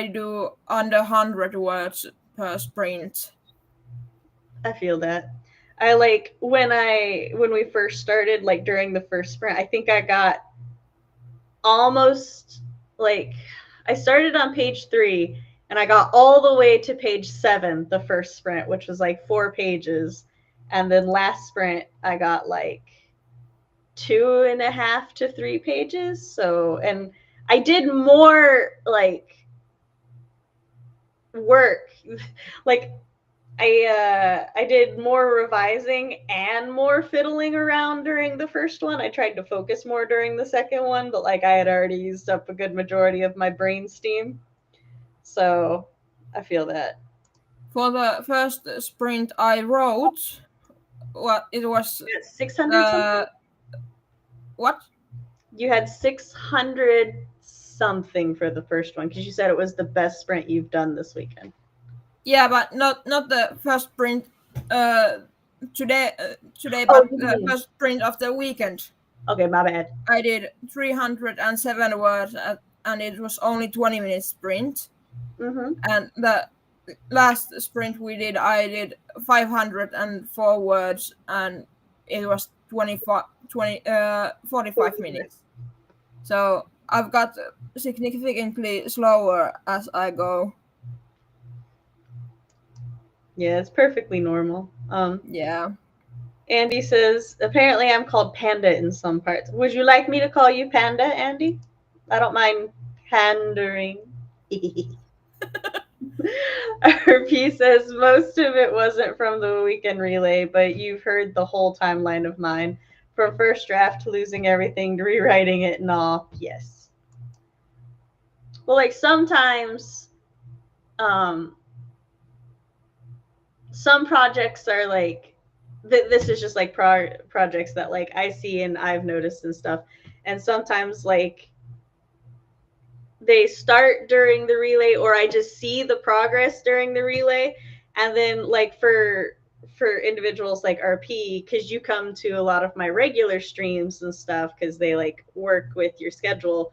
do under 100 words per sprint. I feel that. I like when we first started, like during the first sprint, I think I got almost like I started on page 3 and I got all the way to page 7 the first sprint, which was like 4 pages, and then last sprint I got like 2.5 to 3 pages. So, and I did more like work like I did more revising and more fiddling around during the first one. I tried to focus more during the second one, but like I had already used up a good majority of my brain steam. So I feel that. For the first sprint I wrote, what it was 600 something? What? You had 600 something for the first one because you said it was the best sprint you've done this weekend. Yeah, but not the first sprint today, but the first sprint of the weekend. Okay, my bad. I did 307 words, and it was only 20 minutes sprint. And the last sprint I did 504 words, and it was 45 minutes. So I've got significantly slower as I go. Yeah, it's perfectly normal. Yeah. Andy says, apparently I'm called Panda in some parts. Would you like me to call you Panda, Andy? I don't mind pandering. RP says, most of it wasn't from the weekend relay, but you've heard the whole timeline of mine. From first draft to losing everything to rewriting it and all. Yes. Well, like sometimes some projects are like this is just like projects that like I see and I've noticed and stuff, and sometimes like they start during the relay or I just see the progress during the relay, and then like for individuals like RP, because you come to a lot of my regular streams and stuff because they like work with your schedule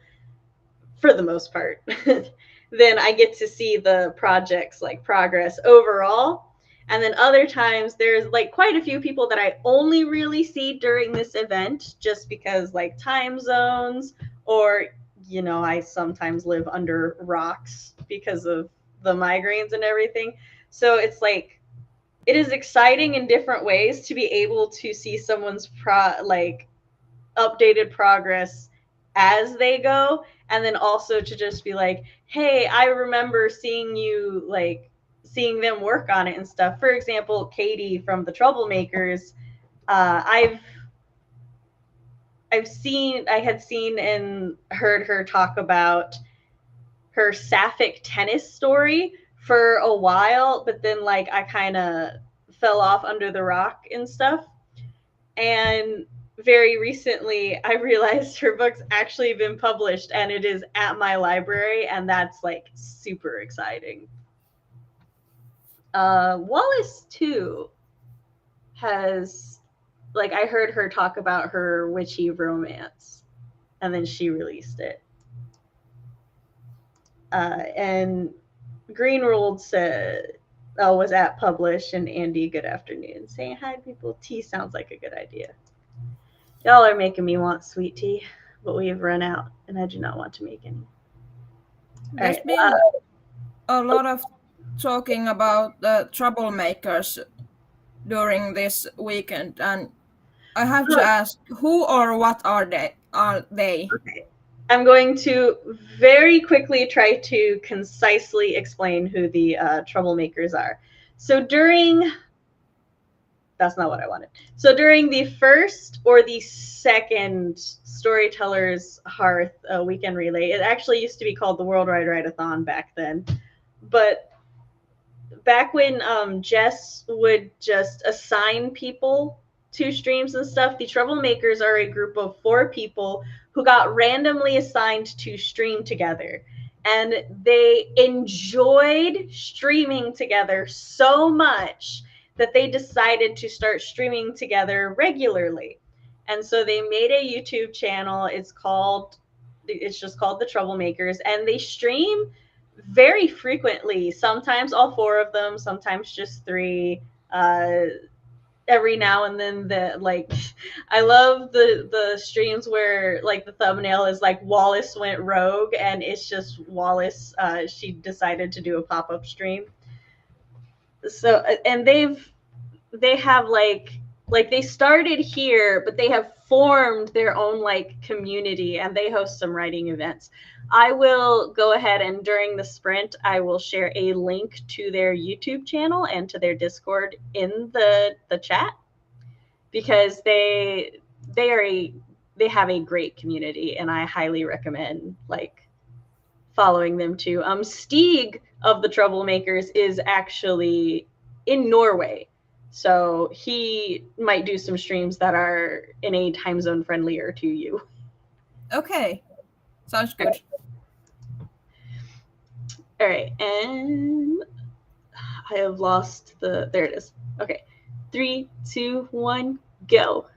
for the most part. Then I get to see the project's like progress overall. And then other times there's like quite a few people that I only really see during this event just because like time zones, or you know, I sometimes live under rocks because of the migraines and everything. So it's like it is exciting in different ways to be able to see someone's like updated progress as they go, and then also to just be like, hey, I remember seeing you, like seeing them work on it and stuff. For example, Katie from the Troublemakers, I've I had seen and heard her talk about her sapphic tennis story for a while, but then like I kind of fell off under the rock and stuff. And very recently I realized her book's actually been published and it is at my library, and that's like super exciting. Wallace too has, like, I heard her talk about her witchy romance and then she released it. And Greenworld said, oh, was at publish, and Andy, good afternoon. Saying hi to people. Tea sounds like a good idea. Y'all are making me want sweet tea, but we have run out, and I do not want to make any. There's been a lot of talking about the troublemakers during this weekend, and I have to ask, who or what are they? Okay. I'm going to very quickly try to concisely explain who the troublemakers are. So that's not what I wanted. So during the first or the second Storytellers Hearth weekend relay, it actually used to be called the Worldwide Write-a-thon back then. But back when Jess would just assign people to streams and stuff, the Troublemakers are a group of 4 people who got randomly assigned to stream together. And they enjoyed streaming together so much that they decided to start streaming together regularly. And so they made a YouTube channel. It's just called the Troublemakers, and they stream very frequently. Sometimes all 4 of them, sometimes just 3. Every now and then I love the streams where like the thumbnail is like Wallace went rogue, and it's just Wallace. She decided to do a pop-up stream. So and they have like they started here, but they have formed their own like community, and they host some writing events. I will go ahead and during the sprint, I will share a link to their YouTube channel and to their Discord in the chat, because they have a great community, and I highly recommend like following them too. Stieg of the Troublemakers is actually in Norway, so he might do some streams that are in a time zone friendlier to you. Okay, sounds good. All right, and I have lost there it is. Okay, 3, 2, 1, go.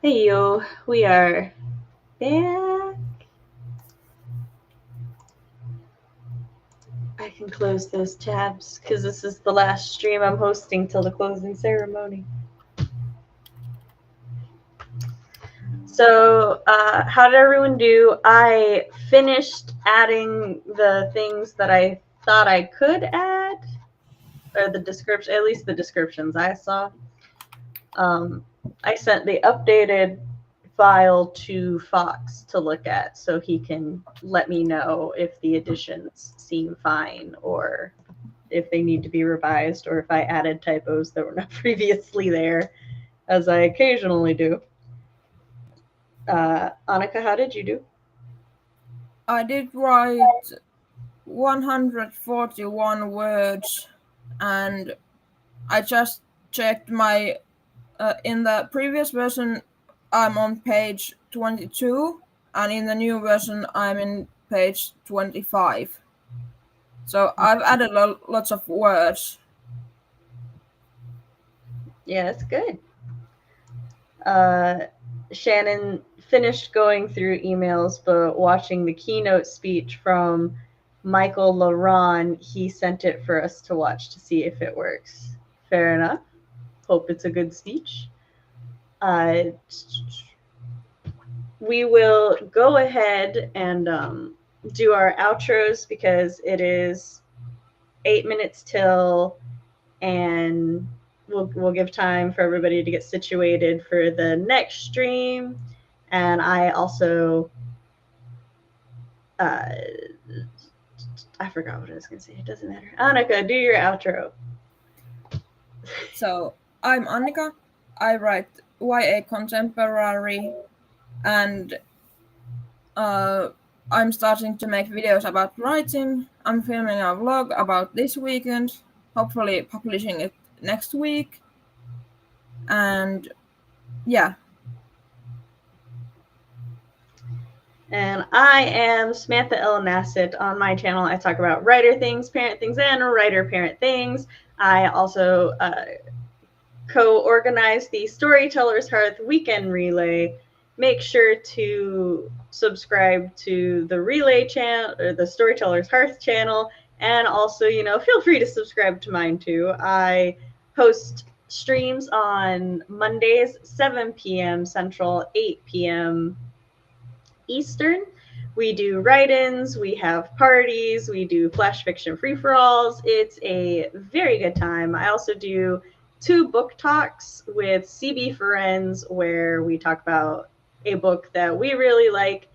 Hey yo, we are back. I can close those tabs because this is the last stream I'm hosting till the closing ceremony. So, how did everyone do? I finished adding the things that I thought I could add, or the description, at least the descriptions I saw. I sent the updated file to Fox to look at so he can let me know if the additions seem fine or if they need to be revised or if I added typos that were not previously there, as I occasionally do. Annika, how did you do? I did write 141 words, and I just checked my in the previous version I'm on page 22, and in the new version I'm in page 25. So I've added lots of words. Yeah, that's good. Shannon finished going through emails, but watching the keynote speech from Michael LaRon, he sent it for us to watch to see if it works. Fair enough. Hope it's a good speech. We will go ahead and do our outros because it is 8 minutes till, and we'll give time for everybody to get situated for the next stream. And I also I forgot what I was gonna say. It doesn't matter. Annika, do your outro. So I'm Annika. I write YA contemporary, and I'm starting to make videos about writing. I'm filming a vlog about this weekend, hopefully publishing it next week. And yeah. And I am Samantha L. Nassett. On my channel, I talk about writer things, parent things, and writer-parent things. I also co-organize the Storytellers Hearth weekend relay. Make sure to subscribe to the relay channel or the Storytellers Hearth channel, and also, feel free to subscribe to mine too. I host streams on Mondays, 7 p.m. Central, 8 p.m. Eastern. We do write-ins, we have parties, we do flash fiction free-for-alls. It's a very good time. I also do 2 book talks with CB Friends where we talk about a book that we really like.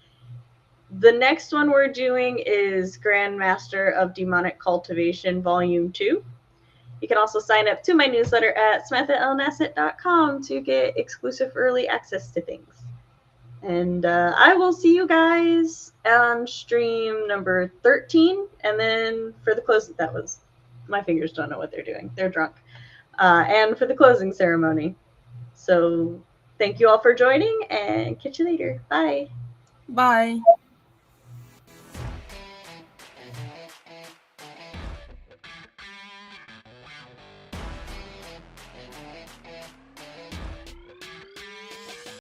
The next one we're doing is Grandmaster of Demonic Cultivation Volume 2. You can also sign up to my newsletter at samanthaalnassett.com to get exclusive early access to things. And I will see you guys on stream number 13. And then for the close, that was, my fingers don't know what they're doing. They're drunk. And for the closing ceremony. So thank you all for joining and catch you later. Bye. Bye.